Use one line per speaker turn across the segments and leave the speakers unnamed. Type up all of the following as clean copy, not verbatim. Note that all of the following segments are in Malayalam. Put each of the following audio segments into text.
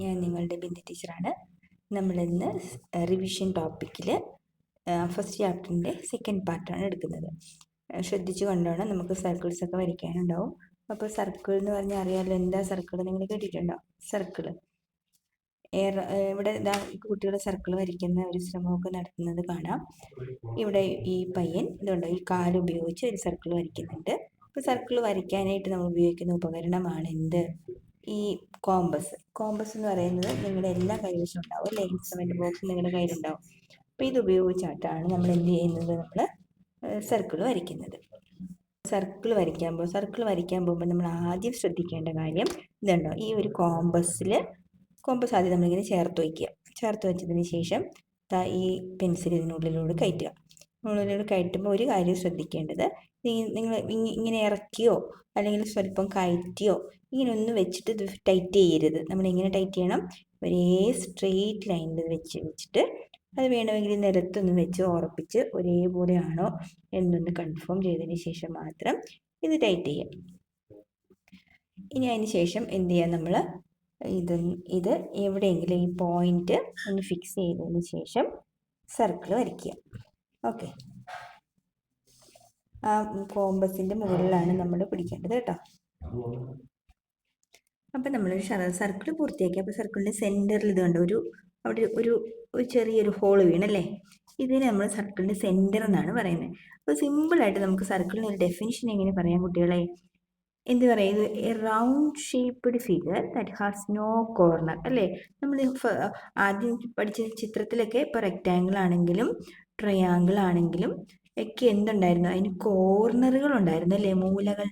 ഞാൻ നിങ്ങളുടെ ബിന്ദു ടീച്ചറാണ്. നമ്മളിന്ന് റിവിഷൻ ടോപ്പിക്കിൽ ഫസ്റ്റ് ചാപ്റ്ററിൻ്റെ സെക്കൻഡ് പാർട്ടാണ് എടുക്കുന്നത്. ശ്രദ്ധിച്ചു കണ്ടോണം, നമുക്ക് സർക്കിൾസ് ഒക്കെ വരയ്ക്കാനുണ്ടാവും. അപ്പോൾ സർക്കിൾ എന്ന് പറഞ്ഞാൽ അറിയാമല്ലോ, എന്താ സർക്കിൾ നിങ്ങൾ കേട്ടിട്ടുണ്ടോ? സർക്കിൾ ഇവിടെ കുട്ടികൾ സർക്കിൾ വരയ്ക്കുന്ന ഒരു ശ്രമമൊക്കെ നടത്തുന്നത് കാണാം. ഇവിടെ ഈ പയ്യൻ ഇതുണ്ടോ, ഈ കാലുപയോഗിച്ച് ഒരു സർക്കിൾ വരയ്ക്കുന്നുണ്ട്. അപ്പോൾ സർക്കിൾ വരയ്ക്കാനായിട്ട് നമ്മൾ ഉപയോഗിക്കുന്ന ഉപകരണമാണ് എന്ത്? ഈ കോമ്പസ്. കോമ്പസ് എന്ന് പറയുന്നത് നിങ്ങളുടെ എല്ലാ കൈവശം ഉണ്ടാവും അല്ലേ? ഇൻസ്ട്രുമെന്റ് ബോക്സ് നിങ്ങളുടെ കയ്യിലുണ്ടാവും. അപ്പോൾ ഇത് ഉപയോഗിച്ചിട്ടാണ് നമ്മൾ എന്ത് ചെയ്യുന്നത്? നമ്മൾ സർക്കിൾ വരയ്ക്കുന്നത്. സർക്കിൾ വരയ്ക്കാൻ പോകുമ്പോൾ നമ്മൾ ആദ്യം ശ്രദ്ധിക്കേണ്ട കാര്യം ഇതുണ്ടോ, ഈ ഒരു കോമ്പസ് ആദ്യം നമ്മളിങ്ങനെ ചേർത്ത് വെച്ചതിന് ശേഷം ഈ പെൻസിൽ ഇതിനുള്ളിലൂടെ കയറ്റുമ്പോൾ ഒരു കാര്യം ശ്രദ്ധിക്കേണ്ടത്, നിങ്ങൾ ഇങ്ങനെ ഇറക്കിയോ അല്ലെങ്കിൽ സ്വല്പം കയറ്റിയോ ഇങ്ങനെയൊന്നും വെച്ചിട്ട് ഇത് ടൈറ്റ് ചെയ്യരുത്. നമ്മളിങ്ങനെ ടൈറ്റ് ചെയ്യണം, ഒരേ സ്ട്രെയിറ്റ് ലൈനിൽ വെച്ചിട്ട് അത് വേണമെങ്കിൽ നിലത്തൊന്ന് വെച്ച് ഉറപ്പിച്ച് ഒരേപോലെ ആണോ എന്നൊന്ന് കൺഫേം ചെയ്തതിന് ശേഷം മാത്രം ഇത് ടൈറ്റ് ചെയ്യാം. ഇനി അതിന് ശേഷം എന്ത് ചെയ്യാം, നമ്മൾ ഇത് എവിടെയെങ്കിലും ഈ പോയിന്റ് ഒന്ന് ഫിക്സ് ചെയ്തതിന് ശേഷം സർക്കിൾ വരയ്ക്കുക. ഓക്കെ, ആ കോമ്പസിൻ്റെ മുകളിലാണ് നമ്മൾ പിടിക്കേണ്ടത് കേട്ടോ. അപ്പം നമ്മളൊരു സർക്കിൾ പൂർത്തിയാക്കി. അപ്പോൾ സർക്കിളിൻ്റെ സെൻറ്ററിൽ ഇതുണ്ട്, അവിടെ ഒരു ചെറിയൊരു ഹോൾ വീണല്ലേ. ഇതിന് നമ്മൾ സർക്കിളിൻ്റെ സെൻറ്റർ എന്നാണ് പറയുന്നത്. അപ്പോൾ സിമ്പിളായിട്ട് നമുക്ക് സർക്കിളിന് ഒരു ഡെഫിനിഷൻ എങ്ങനെ പറയാം കുട്ടികളെ? എന്ത് പറയാം? ഇത് a round shaped figure that has no corner അല്ലേ? നമ്മൾ ആദ്യം പഠിച്ച ചിത്രത്തിലൊക്കെ ഇപ്പോൾ റെക്റ്റാങ്കിൾ ആണെങ്കിലും ട്രയാങ്കിൾ ആണെങ്കിലും ഒക്കെ എന്തുണ്ടായിരുന്നു? അതിന് കോർണറുകൾ ഉണ്ടായിരുന്നു അല്ലേ? മൂലകൾ.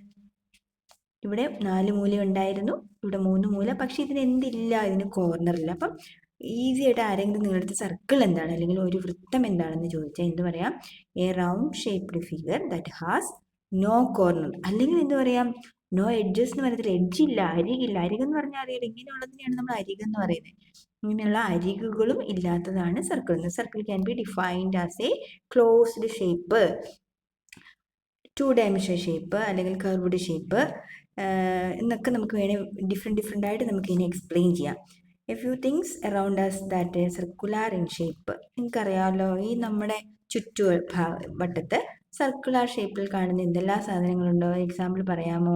ഇവിടെ 4 മൂല ഉണ്ടായിരുന്നു, ഇവിടെ 3 മൂല. പക്ഷെ ഇതിന് എന്തില്ല? ഇതിന് കോർണറില്ല. അപ്പം ഈസി ആയിട്ട് ആരെങ്കിലും നിങ്ങളുടെ സർക്കിൾ എന്താണ് അല്ലെങ്കിൽ ഒരു വൃത്തം എന്താണെന്ന് ചോദിച്ചാൽ എന്ത് പറയാം? A round shaped figure that has no corner. അല്ലെങ്കിൽ എന്ത് പറയാം? നോ എഡ്ജസ് എന്ന് പറയുന്നത്. എഡ്ജില്ല, അരികില്ല. അരികെന്ന് പറഞ്ഞാൽ അറിയാം, ഇങ്ങനെയുള്ളതിനെയാണ് നമ്മൾ അരികെന്ന് പറയുന്നത്. ഇങ്ങനെയുള്ള അരികുകളും ഇല്ലാത്തതാണ് circle. Circle can be defined as a closed shape, 2 dimension shape അല്ലെങ്കിൽ കർവ്ഡ് ഷേപ്പ് എന്നൊക്കെ നമുക്ക് വേണമെങ്കിൽ ഡിഫറെൻ്റ് ആയിട്ട് നമുക്ക് ഇതിനെ എക്സ്പ്ലെയിൻ ചെയ്യാം. A few things around us that circular in shape. നിങ്ങൾക്കറിയാമല്ലോ, ഈ നമ്മുടെ വട്ടത്ത് സർക്കുലാർ ഷേപ്പിൽ കാണുന്ന എന്തെല്ലാം സാധനങ്ങളുണ്ടോ? എക്സാമ്പിൾ പറയാമോ?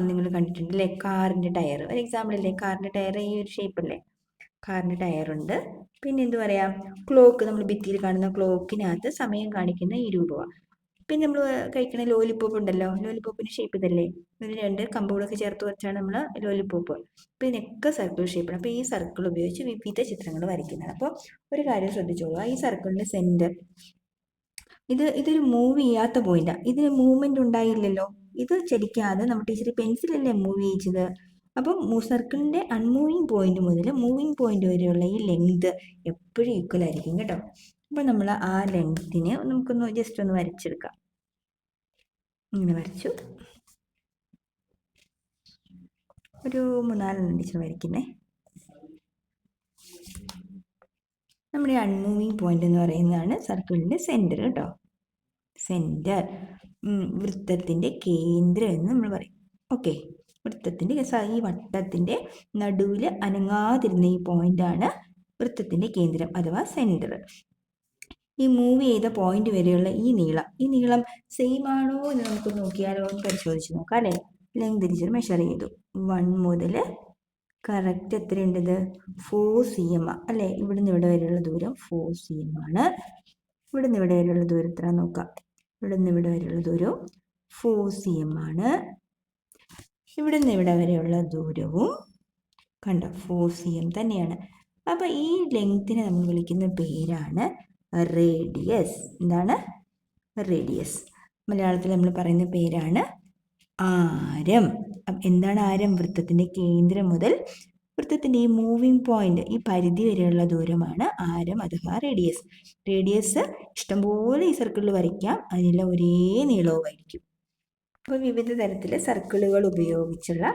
നിങ്ങൾ കണ്ടിട്ടുണ്ടല്ലേ, കാറിൻ്റെ ടയർ ഒരു എക്സാമ്പിൾ അല്ലേ? കാറിൻ്റെ ടയർ ഈ ഒരു ഷേപ്പല്ലേ? കാറിൻ്റെ ടയറുണ്ട്. പിന്നെ എന്ത് പറയാം? ക്ലോക്ക്, നമ്മൾ ഭിത്തിയിൽ കാണുന്ന ക്ലോക്കിനകത്ത് സമയം കാണിക്കുന്ന ഈ രൂപമാണ്. പിന്നെ നമ്മൾ കഴിക്കുന്ന ലോലിപ്പോപ്പ് ഉണ്ടല്ലോ, ലോലിപ്പോപ്പിൻ്റെ ഷേപ്പ് ഇതല്ലേ? ഇതിന് 2 കമ്പുകളൊക്കെ ചേർത്ത് വെച്ചാണ് നമ്മൾ ലോലിപ്പോപ്പ്. അപ്പോൾ ഇതിനൊക്കെ സർക്കിൾ ഷേപ്പാണ്. അപ്പോൾ ഈ സർക്കിൾ ഉപയോഗിച്ച് വിവിധ ചിത്രങ്ങൾ വരയ്ക്കുന്നതാണ്. അപ്പോൾ ഒരു കാര്യം ശ്രദ്ധിച്ചോളൂ, ഈ സർക്കിളിൻ്റെ സെൻറ്റർ ഇതൊരു മൂവ് ചെയ്യാത്ത പോയിന്റാണ്. ഇതിന് മൂവ്മെന്റ് ഉണ്ടായില്ലല്ലോ, ഇത് ചലിക്കാതെ നമ്മൾ ടീച്ചർ പെൻസിലല്ലേ മൂവ് ചെയ്യിച്ചത്. അപ്പം സർക്കിളിന്റെ അൺമൂവിങ് പോയിന്റ് മുതൽ മൂവിങ് പോയിന്റ് വരെയുള്ള ഈ ലെങ്ത് എപ്പോഴും ഈക്വൽ ആയിരിക്കും കേട്ടോ. അപ്പം നമ്മൾ ആ ലെങ്തിനെ നമുക്കൊന്ന് ജസ്റ്റ് ഒന്ന് വരച്ചെടുക്കാം. ഇങ്ങനെ വരച്ചു, ഒരു 3-4 ടീച്ചർ വരയ്ക്കുന്നേ. നമ്മുടെ അൺമൂവിങ് പോയിന്റ് എന്ന് പറയുന്നതാണ് സർക്കിളിൻ്റെ സെൻറ്റർ കേട്ടോ. സെൻറ്റർ, വൃത്തത്തിൻ്റെ കേന്ദ്രം എന്ന് നമ്മൾ പറയും. ഓക്കെ, വൃത്തത്തിൻ്റെ ഈ വട്ടത്തിൻ്റെ നടുവിൽ അനങ്ങാതിരുന്ന ഈ പോയിന്റാണ് വൃത്തത്തിൻ്റെ കേന്ദ്രം അഥവാ സെൻറ്റർ. ഈ മൂവ് ചെയ്ത പോയിന്റ് വരെയുള്ള ഈ നീളം സെയിം ആണോ എന്ന് നമുക്ക് നോക്കിയാലോ, ഒന്ന് പരിശോധിച്ച് നോക്കാം അല്ലേ? ലെങ്ത് ടീച്ചർ മെഷർ ചെയ്തു. 1 മുതൽ കറക്റ്റ് എത്രയുണ്ടത്? 4 cm അല്ലേ? ഇവിടുന്ന് ഇവിടെ വരെയുള്ള ദൂരം 4 cm ആണ്. ഇവിടുന്ന് ഇവിടെ വരെയുള്ള ദൂരം എത്ര നോക്കാം? ഇവിടുന്ന് ഇവിടെ വരെയുള്ള ദൂരവും 4 cm ആണ്. ഇവിടുന്ന് ഇവിടെ വരെയുള്ള ദൂരവും കണ്ടോ 4 cm തന്നെയാണ്. അപ്പോൾ ഈ ലെങ്തിനെ നമ്മൾ വിളിക്കുന്ന പേരാണ് റേഡിയസ്. എന്താണ്? റേഡിയസ്. മലയാളത്തിൽ നമ്മൾ പറയുന്ന പേരാണ് ആരം. എന്താണ് ആരം? വൃത്തത്തിൻ്റെ കേന്ദ്രം മുതൽ വൃത്തത്തിൻ്റെ ഈ മൂവിങ് പോയിന്റ്, ഈ പരിധി വരെയുള്ള ദൂരമാണ് ആരം അഥവാ റേഡിയസ്. റേഡിയസ് ഇഷ്ടംപോലെ ഈ സർക്കിളിൽ വരയ്ക്കാം, അതിനെല്ലാം ഒരേ നീളവുമായിരിക്കും. അപ്പോൾ വിവിധ തരത്തിൽ സർക്കിളുകൾ ഉപയോഗിച്ചുള്ള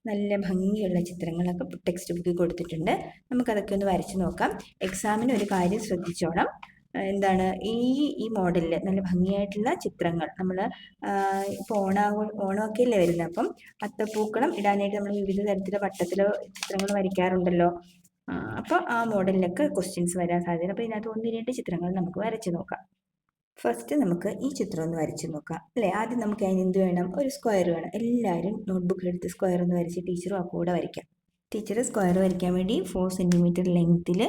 നല്ല ഭംഗിയുള്ള ചിത്രങ്ങളൊക്കെ ടെക്സ്റ്റ് ബുക്കിൽ കൊടുത്തിട്ടുണ്ട്. നമുക്കതൊക്കെ ഒന്ന് വരച്ച് നോക്കാം. എക്സാമിന് ഒരു കാര്യം ശ്രദ്ധിച്ചോണം, എന്താണ് ഈ മോഡലിൽ നല്ല ഭംഗിയായിട്ടുള്ള ചിത്രങ്ങൾ നമ്മൾ ഇപ്പോൾ ഓണമൊക്കെ അല്ലേ വരുന്നത്, അപ്പം അത്തപ്പൂക്കളം ഇടാനായിട്ട് നമ്മൾ വിവിധ തരത്തിലുള്ള വട്ടത്തിലോ ചിത്രങ്ങൾ വരയ്ക്കാറുണ്ടല്ലോ. അപ്പോൾ ആ മോഡലിലൊക്കെ ക്വസ്റ്റ്യൻസ് വരാൻ സാധ്യത. അപ്പോൾ ഇതിനകത്ത് 1-2 ചിത്രങ്ങൾ നമുക്ക് വരച്ച് നോക്കാം. ഫസ്റ്റ് നമുക്ക് ഈ ചിത്രം ഒന്ന് വരച്ച് നോക്കാം അല്ലേ. ആദ്യം നമുക്ക് അതിന് എന്ത് വേണം, ഒരു സ്ക്വയർ വേണം. എല്ലാവരും നോട്ട്ബുക്കിൽ എടുത്ത് സ്ക്വയർ ഒന്ന് വരച്ച് ടീച്ചറും ആ കൂടെ വരയ്ക്കാം. ടീച്ചർ സ്ക്വയർ വരയ്ക്കാൻ വേണ്ടി 4 സെൻറ്റിമീറ്റർ ലെങ്ത്തിൽ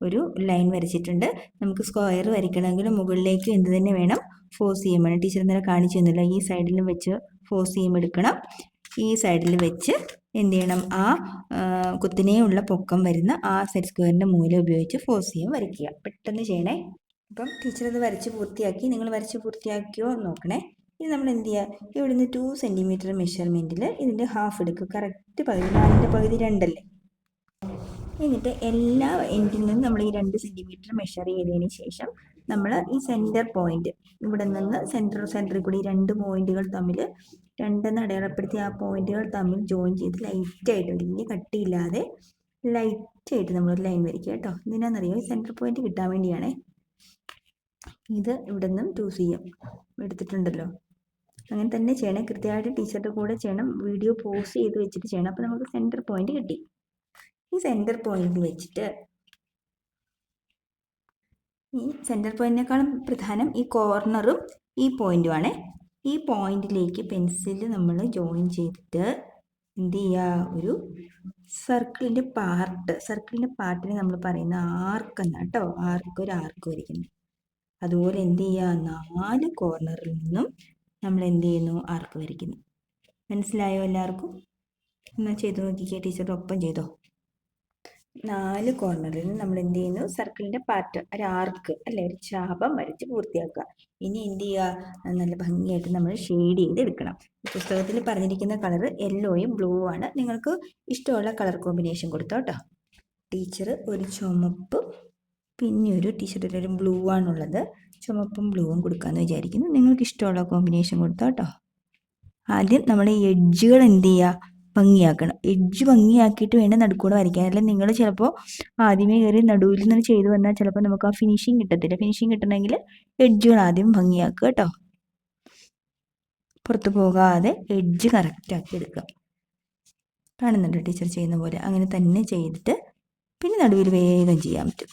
ഒരു ലൈൻ വരച്ചിട്ടുണ്ട്. നമുക്ക് സ്ക്വയർ വരയ്ക്കണമെങ്കിൽ മുകളിലേക്ക് എന്ത് തന്നെ വേണം, 4 cm വേണം. ടീച്ചർ ഇന്നലെ കാണിച്ചു തന്നില്ല, ഈ സൈഡിലും വെച്ച് 4 cm എടുക്കണം. ഈ സൈഡിൽ വെച്ച് എന്ത് ചെയ്യണം, ആ കുത്തിനെയുള്ള പൊക്കം വരുന്ന ആ സെറ്റ് സ്ക്വയറിൻ്റെ മൂല ഉപയോഗിച്ച് 4 cm വരയ്ക്കുക. പെട്ടെന്ന് ചെയ്യണേ. അപ്പം ടീച്ചർ അത് വരച്ച് പൂർത്തിയാക്കി. നിങ്ങൾ വരച്ച് പൂർത്തിയാക്കിയോ നോക്കണേ. ഇനി നമ്മൾ എന്ത് ചെയ്യുക, ഇവിടുന്ന് 2 സെൻറ്റിമീറ്റർ മെഷർമെൻറ്റിൽ ഇതിൻ്റെ ഹാഫ് എടുക്കുക. കറക്റ്റ് പകുതി, 4ൻ്റെ പകുതി 2 അല്ലേ. എന്നിട്ട് എല്ലാ എൻഡിൽ നിന്നും നമ്മൾ ഈ 2 സെൻറ്റിമീറ്റർ മെഷർ ചെയ്തതിന് ശേഷം നമ്മൾ ഈ സെൻറ്റർ പോയിന്റ്, ഇവിടെ നിന്ന് സെൻറ്ററിൽ കൂടി 2 പോയിന്റുകൾ തമ്മിൽ 2 അടയാളപ്പെടുത്തി ആ പോയിന്റുകൾ തമ്മിൽ ജോയിൻ ചെയ്ത് ലൈറ്റായിട്ട്, വലിയ കട്ടിയില്ലാതെ ലൈറ്റായിട്ട് നമ്മളൊരു ലൈൻ വരയ്ക്കുക കേട്ടോ. എന്തിനാണെന്നറിയോ, ഈ സെൻറ്റർ പോയിന്റ് കിട്ടാൻ വേണ്ടിയാണേ. ഇത് ഇവിടെ നിന്നും 2 cm എടുത്തിട്ടുണ്ടല്ലോ. അങ്ങനെ തന്നെ ചെയ്യണം, കൃത്യമായിട്ട് ടീച്ചറുടെ കൂടെ ചെയ്യണം. വീഡിയോ പോസ് ചെയ്ത് വെച്ചിട്ട് ചെയ്യണം. അപ്പോൾ നമുക്ക് സെൻറ്റർ പോയിന്റ് കിട്ടി. ഈ സെൻറ്റർ പോയിന്റ് വെച്ചിട്ട്, ഈ സെൻറ്റർ പോയിന്റിനേക്കാളും പ്രധാനം ഈ കോർണറും ഈ പോയിന്റുമാണ്. ഈ പോയിന്റിലേക്ക് പെൻസിൽ നമ്മൾ ജോയിൻ ചെയ്തിട്ട് എന്ത് ചെയ്യുക, ഒരു സർക്കിളിൻ്റെ പാർട്ടിനെ നമ്മൾ പറയുന്ന ആർക്ക് എന്നാണ് കേട്ടോ. ഒരു ആർക്ക് വരയ്ക്കുന്നു. അതുപോലെ എന്ത് ചെയ്യുക, 4 കോർണറിൽ നിന്നും നമ്മൾ എന്ത് ചെയ്യുന്നു, ആർക്ക് വരയ്ക്കുന്നു. മനസ്സിലായോ എല്ലാവർക്കും? എന്നാൽ ചെയ്ത് നോക്കിക്കേ, ടീച്ചറുടെ ഒപ്പം ചെയ്തോ. 4 കോർണറിൽ നമ്മൾ എന്ത് ചെയ്യുന്നു, സർക്കിളിൻ്റെ പാർട്ട്, ഒരു ആർക്ക് അല്ലെ, ഒരു ചാപം വരച്ച് പൂർത്തിയാക്കുക. ഇനി എന്ത് ചെയ്യുക, നല്ല ഭംഗിയായിട്ട് നമ്മൾ ഷെയ്ഡ് ചെയ്ത് എടുക്കണം. പുസ്തകത്തിൽ പറഞ്ഞിരിക്കുന്ന കളർ യെല്ലോയും ബ്ലൂ ആണ്. നിങ്ങൾക്ക് ഇഷ്ടമുള്ള കളർ കോമ്പിനേഷൻ കൊടുത്തോ കേട്ടോ. ടീച്ചർ ഒരു ചുമപ്പ്, പിന്നെ ഒരു ടീഷർട്ടിൽ ഒരു ബ്ലൂ ആണുള്ളത്. ചുമപ്പും ബ്ലൂവും കൊടുക്കാമെന്ന് വിചാരിക്കുന്നു. നിങ്ങൾക്ക് ഇഷ്ടമുള്ള കോമ്പിനേഷൻ കൊടുത്തോ കേട്ടോ. ആദ്യം നമ്മൾ ഈ എഡ്ജുകൾ എന്ത് ചെയ്യുക, ഭംഗിയാക്കണം. എഡ്ജ് ഭംഗിയാക്കിയിട്ട് വേണം നടുക്കൂടെ വരയ്ക്കാൻ. അല്ലെങ്കിൽ നിങ്ങൾ ചിലപ്പോൾ ആദ്യമേ കയറി നടുവിൽ നിന്ന് ചെയ്തു വന്നാൽ ചിലപ്പോൾ നമുക്ക് ആ ഫിനിഷിങ് കിട്ടത്തില്ല. ഫിനിഷിങ് കിട്ടണമെങ്കിൽ എഡ്ജുകൾ ആദ്യം ഭംഗിയാക്കുക കേട്ടോ. പുറത്ത് പോകാതെ എഡ്ജ് കറക്റ്റാക്കി എടുക്കുക. കാണുന്നുണ്ട് ടീച്ചർ ചെയ്യുന്ന പോലെ. അങ്ങനെ തന്നെ ചെയ്തിട്ട് പിന്നെ നടുവിൽ വേഗം ചെയ്യാൻ പറ്റും.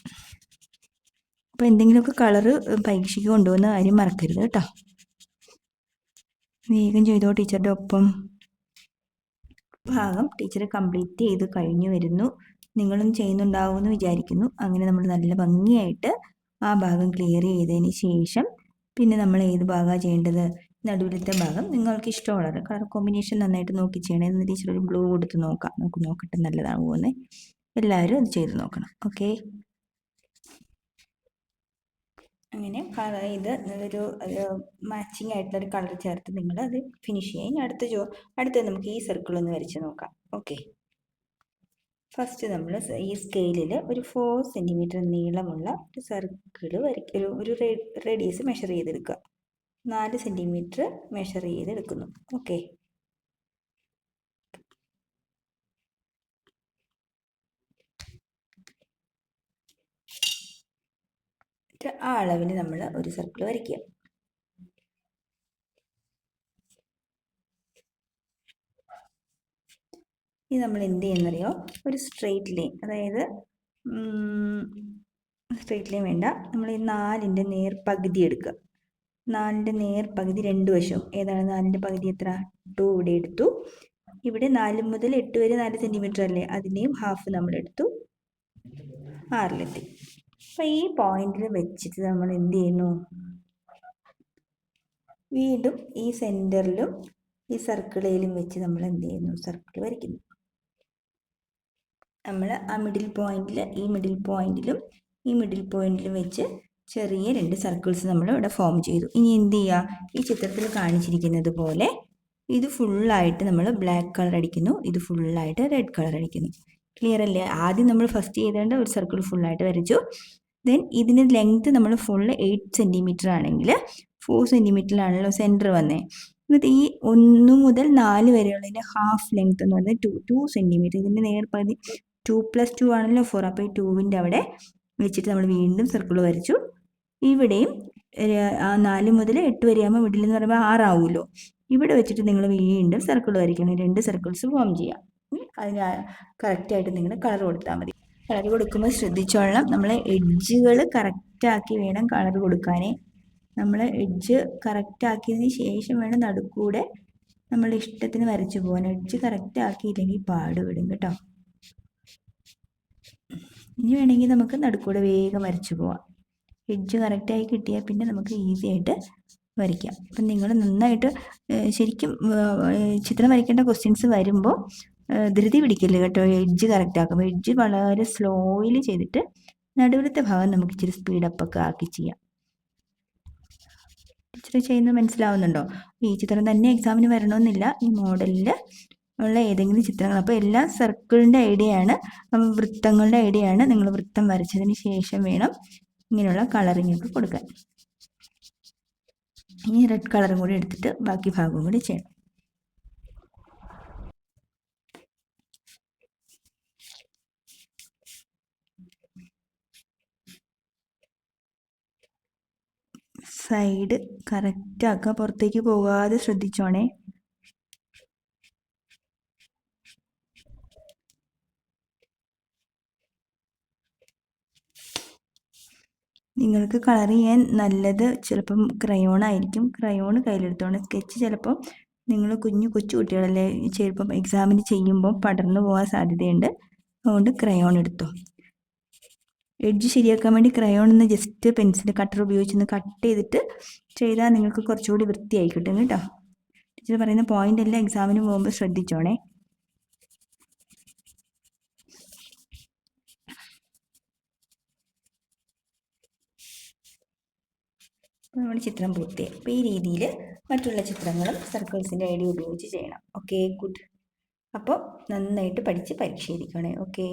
അപ്പോൾ എന്തെങ്കിലുമൊക്കെ കളറ് പരീക്ഷയ്ക്ക് കൊണ്ടുവന്ന കാര്യം മറക്കരുത് കേട്ടോ. വേഗം ചെയ്തോ ടീച്ചറുടെ ഒപ്പം. ഭാഗം ടീച്ചർ കംപ്ലീറ്റ് ചെയ്ത് കഴിഞ്ഞു വരുന്നു. നിങ്ങളും ചെയ്യുന്നുണ്ടാവുമെന്ന് വിചാരിക്കുന്നു. അങ്ങനെ നമ്മൾ നല്ല ഭംഗിയായിട്ട് ആ ഭാഗം ക്ലിയർ ചെയ്തതിന് ശേഷം പിന്നെ നമ്മൾ ഏത് ഭാഗമാണ് ചെയ്യേണ്ടത്, നടുവിലത്തെ ഭാഗം നിങ്ങൾക്ക് ഇഷ്ടമുള്ളത് കളർ കോമ്പിനേഷൻ നന്നായിട്ട് നോക്കി ചെയ്യണേ. എന്ന് ടീച്ചർ ഒരു ബ്ലൂ കൊടുത്ത് നോക്കാം. നോക്കട്ടെ നല്ലതാണ് പോകുന്നത്. എല്ലാവരും അത് ചെയ്ത് നോക്കണം. ഓക്കെ, അങ്ങനെ ഇത് ഒരു മാച്ചിങ് ആയിട്ടുള്ളൊരു കളർ ചേർത്ത് നിങ്ങൾ അത് ഫിനിഷ് ചെയ്യാം. അടുത്ത നമുക്ക് ഈ സർക്കിൾ ഒന്ന് വരച്ച് നോക്കാം. ഓക്കെ, ഫസ്റ്റ് നമ്മൾ ഈ സ്കെയിലിൽ ഒരു 4 സെൻറ്റിമീറ്റർ നീളമുള്ള ഒരു സർക്കിൾ ഒരു റേഡിയസ് മെഷർ ചെയ്തെടുക്കുക. 4 സെൻറ്റിമീറ്റർ മെഷർ ചെയ്തെടുക്കുന്നു. ഓക്കെ, ആ അളവിൽ നമ്മൾ ഒരു സർക്കിൾ വരയ്ക്കുക. ഇനി നമ്മൾ എന്ത് ചെയ്യുന്നറിയോ, ഒരു സ്ട്രെയിറ്റ് ലൈൻ, അതായത് സ്ട്രെയിറ്റ് ലൈൻ വേണ്ട, നമ്മൾ ഈ 4ൻ്റെ നേർപകുതി എടുക്കുക. 4ൻ്റെ നേർപകുതി 2 വശവും. ഏതാണ് 4ൻ്റെ പകുതി എത്ര, 2 ഇവിടെ എടുത്തു. ഇവിടെ 4 മുതൽ 8 വരെ 4 സെൻറ്റിമീറ്റർ അല്ലേ, അതിനെയും ഹാഫ് നമ്മൾ എടുത്തു, 6ലെത്തി. അപ്പം ഈ പോയിന്റിൽ വെച്ചിട്ട് നമ്മൾ എന്ത് ചെയ്യുന്നു, വീണ്ടും ഈ സെൻറ്ററിലും ഈ സർക്കിളിലും വെച്ച് നമ്മൾ എന്ത് ചെയ്യുന്നു, സർക്കിൾ വരയ്ക്കുന്നു. നമ്മൾ ആ മിഡിൽ പോയിന്റിൽ ഈ മിഡിൽ പോയിന്റിലും വെച്ച് ചെറിയ 2 സർക്കിൾസ് നമ്മൾ ഇവിടെ ഫോം ചെയ്തു. ഇനി എന്ത് ചെയ്യുക, ഈ ചിത്രത്തിൽ കാണിച്ചിരിക്കുന്നത് പോലെ ഇത് ഫുള്ളായിട്ട് നമ്മൾ ബ്ലാക്ക് കളർ അടിക്കുന്നു, ഇത് ഫുള്ളായിട്ട് റെഡ് കളർ അടിക്കുന്നു. ക്ലിയർ അല്ലേ? ആദ്യം നമ്മൾ ഫസ്റ്റ് ചെയ്തേണ്ട ഒരു സർക്കിൾ ഫുള്ളായിട്ട് വരച്ചു. ദെൻ ഇതിന് ലെങ്ത്ത് നമ്മൾ ഫുൾ 8 സെൻറ്റിമീറ്റർ ആണെങ്കിൽ 4 സെൻറ്റിമീറ്ററിലാണല്ലോ സെൻറ്റർ വന്നേ. എന്നിട്ട് ഈ 1 മുതൽ 4 വരെയുള്ളതിൻ്റെ ഹാഫ് ലെങ്ത്ത് എന്ന് പറയുന്നത് 2 സെൻറ്റിമീറ്റർ. ഇതിൻ്റെ നേർപകുതി 2 + 2 ആണല്ലോ 4. അപ്പോൾ ഈ 2ൻ്റെ അവിടെ വെച്ചിട്ട് നമ്മൾ വീണ്ടും സർക്കിൾ വരച്ചു. ഇവിടെയും 4 മുതൽ 8 വരെയാകുമ്പോൾ മിഡിൽ എന്ന് പറയുമ്പോൾ 6 ആവുമല്ലോ. ഇവിടെ വെച്ചിട്ട് നിങ്ങൾ വീണ്ടും സർക്കിൾ വരയ്ക്കണം. 2 സർക്കിൾസ് ഫോം ചെയ്യാം. അതിന് കറക്റ്റായിട്ട് നിങ്ങൾ കളർ കൊടുത്താൽ മതി. കളർ കൊടുക്കുമ്പോൾ ശ്രദ്ധിച്ചോളണം, നമ്മൾ എഡ്ജുകൾ കറക്റ്റാക്കി വേണം കളർ കൊടുക്കാൻ. നമ്മൾ എഡ്ജ് കറക്റ്റാക്കിയതിന് ശേഷം വേണം നടുക്കൂടെ നമ്മളുടെ ഇഷ്ടത്തിന് വരച്ചു പോകാൻ. എഡ്ജ് കറക്റ്റ് ആക്കിയില്ലെങ്കിൽ പാടുപെടും കേട്ടോ. ഇനി വേണമെങ്കിൽ നമുക്ക് നടുക്കൂടെ വേഗം വരച്ചു പോവാം. എഡ്ജ് കറക്റ്റായി കിട്ടിയാൽ പിന്നെ നമുക്ക് ഈസി ആയിട്ട് വരയ്ക്കാം. അപ്പം നിങ്ങൾ നന്നായിട്ട് ശരിക്കും ചിത്രം വരയ്ക്കേണ്ട ക്വസ്റ്റ്യൻസ് വരുമ്പോൾ ധൃതി പിടിക്കില്ല കേട്ടോ. എഡ്ജ് കറക്റ്റ് ആക്കുമ്പോൾ എഡ്ജ് വളരെ സ്ലോയിൽ ചെയ്തിട്ട് നടുവിലത്തെ ഭാഗം നമുക്ക് ഇച്ചിരി സ്പീഡപ്പൊക്കെ ആക്കി ചെയ്യാം. ടീച്ചർ ചെയ്യുന്നത് മനസ്സിലാവുന്നുണ്ടോ? ഈ ചിത്രം തന്നെ എക്സാമിന് വരണമെന്നില്ല, ഈ മോഡലിൽ ഉള്ള ഏതെങ്കിലും ചിത്രങ്ങൾ. അപ്പോൾ എല്ലാം സർക്കിളിൻ്റെ ഐഡിയയാണ്, വൃത്തങ്ങളുടെ ഐഡിയയാണ്. നിങ്ങൾ വൃത്തം വരച്ചതിന് ശേഷം വേണം ഇങ്ങനെയുള്ള കളറിങ് ഒക്കെ കൊടുക്കാൻ. ഇനി റെഡ് കളറും കൂടി എടുത്തിട്ട് ബാക്കി ഭാഗവും കൂടി ചെയ്യണം. സൈഡ് കറക്റ്റ് ആക്കുക, പുറത്തേക്ക് പോകാതെ ശ്രദ്ധിച്ചോണേ. നിങ്ങൾക്ക് കളർ ചെയ്യാൻ നല്ലത് ചിലപ്പം ക്രയോൺ ആയിരിക്കും. ക്രയോൺ കയ്യിലെടുത്തോണം. സ്കെച്ച് ചിലപ്പം നിങ്ങൾ കൊച്ചു കുട്ടികളല്ലേ, ചിലപ്പം എക്സാമിന് ചെയ്യുമ്പോൾ പടർന്നു പോകാൻ സാധ്യതയുണ്ട്. അതുകൊണ്ട് ക്രയോൺ എടുത്തോ. എഡ്ജ് ശരിയാക്കാൻ വേണ്ടി ക്രയോൺ ഒന്ന് ജസ്റ്റ് പെൻസിൽ കട്ടർ ഉപയോഗിച്ചൊന്ന് കട്ട് ചെയ്തിട്ട് ചെയ്താൽ നിങ്ങൾക്ക് കുറച്ചുകൂടി വൃത്തിയായി കിട്ടും കേട്ടോ. ടീച്ചർ പറയുന്ന പോയിന്റ് എല്ലാം എക്സാമിന് പോകുമ്പോൾ ശ്രദ്ധിച്ചോണേ. അപ്പോൾ നമ്മുടെ ചിത്രം പൂർത്തിയായി. അപ്പോൾ ഈ രീതിയിൽ മറ്റുള്ള ചിത്രങ്ങളും സർക്കിൾസിൻ്റെ ഐഡിയ ഉപയോഗിച്ച് ചെയ്യണം. Okay, good. അപ്പോൾ നന്നായിട്ട് പഠിച്ച് പരീക്ഷ എഴുതിക്കണേ. ഓക്കെ.